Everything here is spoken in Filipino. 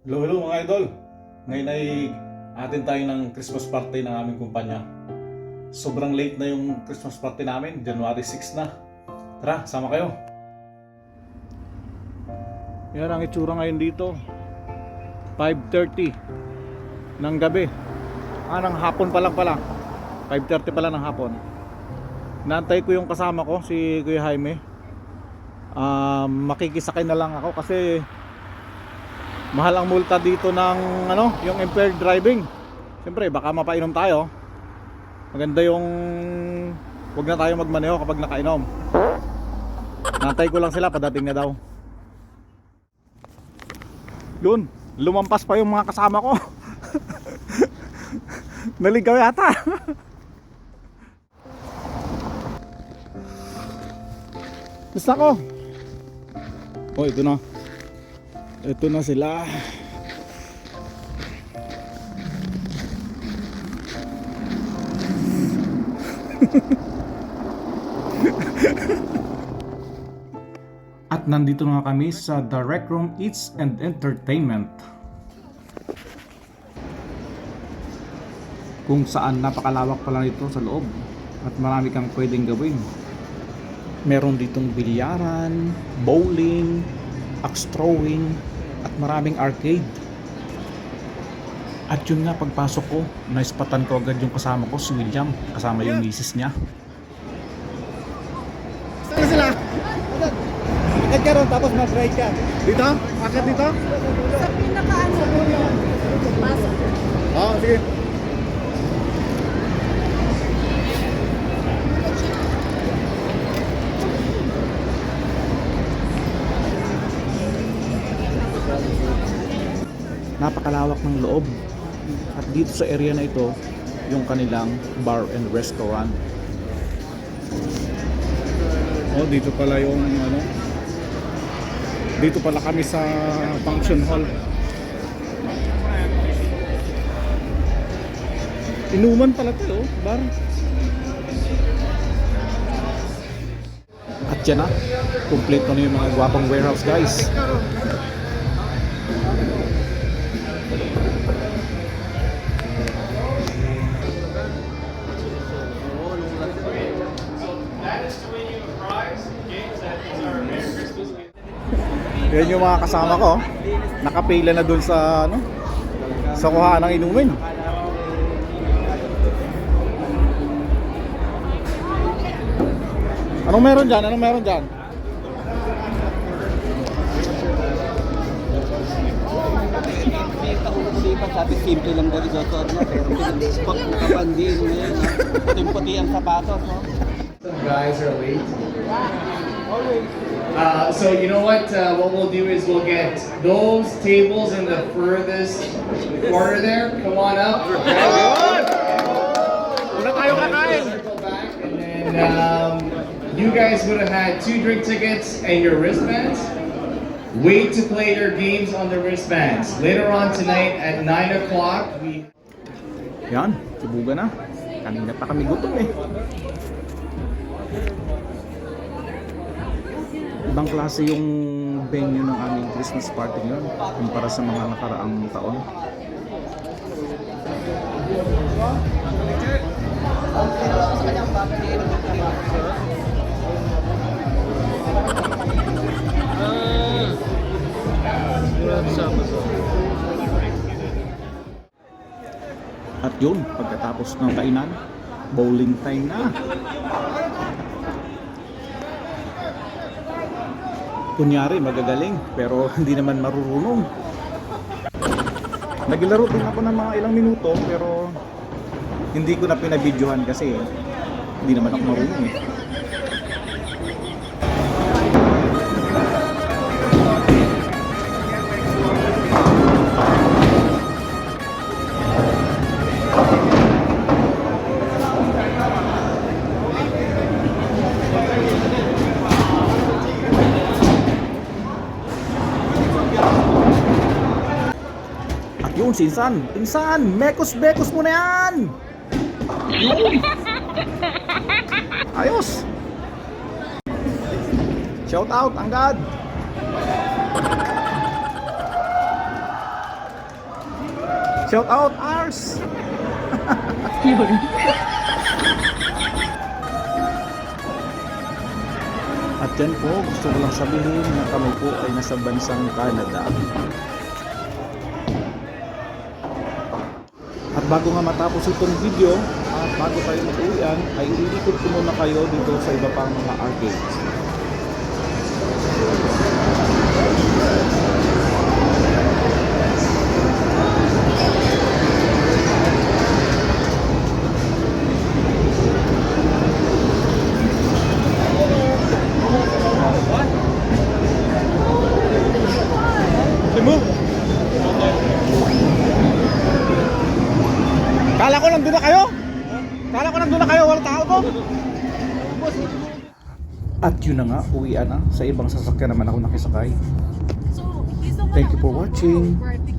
Hello, hello mga idol. Ngayon ay atin tayo ng Christmas party ng aming kumpanya. Sobrang late na yung Christmas party namin, January 6 na. Tara, sama kayo. Yan ang itsura ngayon dito. 5:30 ng gabi. Ng hapon pa lang pala. 5:30 pala ng hapon. Naantay ko yung kasama ko, si Kuya Jaime. Makikisakay na lang ako kasi mahal ang multa dito ng yung impaired driving. Siyempre baka mapainom tayo. Maganda yung wag na tayo magmaneho kapag nakainom. Nantay ko lang sila, padating na daw. Doon, lumampas pa yung mga kasama ko. Naligaw yata. Gusto ko. Oh, ito na. Ito na sila. At nandito na kami sa The Rec Room Eats and Entertainment, kung saan napakalawak pala nito sa loob at marami kang pwedeng gawin. Meron ditong bilyaran, bowling, axe throwing, at maraming arcade. At yun nga, pagpasok ko, naispatan ko agad yung kasama ko, si William, kasama yung misis niya. Saan sila? Akit ka ron, tapos mag-ride ka. Dito? Akit dito? Sa pinakaano po yung pasok. Oo, sige. Napakalawak ng loob. At dito sa area na ito, yung kanilang bar and restaurant. Oh, dito pala yung dito pala kami sa function hall. Inuman pala to, bar. At yan na, kumpleto na yung mga gwapang warehouse, guys. Yan yung mga kasama ko. Nakapila na dun sa sa kuhaan ng inumin. Anong meron dyan? Anong meron dyan? Sabi simple lang daw ito, no? Pero pinag-spot mo kapandin ngayon, no? Puting-puti ang sapatos, no? Some guys are late. So you know what we'll do is we'll get those tables in the furthest corner there. Come on up. Una tayo kakain. Circle back, and then you guys would have had 2 drink tickets and your wristbands. Wait to play your games on the wristbands. Later on tonight at 9 o'clock, we. Yan, sibuga na. Kanina pa kami gutom eh. Ibang klase yung venue ng aming Christmas party ngayon kumpara sa mga nakaraang taon. At yun, pagkatapos ng kainan, bowling time na. Kunyari magagaling pero hindi naman marurunong. Naglaro din ako ng mga ilang minuto pero hindi ko na pinabidyohan kasi hindi naman ako marunong eh. Yun, Pinsan, mekos-bekos mo na yan! Yun! Ayos! Shout out, Anggad! Shout out Ars! At yan po, gusto ko lang sabihin na kami po ay nasa bansang Canada. At bago nga matapos itong video, at bago tayo mag-uwian, ay iikot ko muna kayo dito sa iba pang mga arcades. Kala ko nandun na kayo? Kala ko nandun na kayo, walang tao to. At yun na nga, uwian na. Sa ibang sasakyan naman ako nakisakay. So, he's the one Thank that you for was on watching. road, right?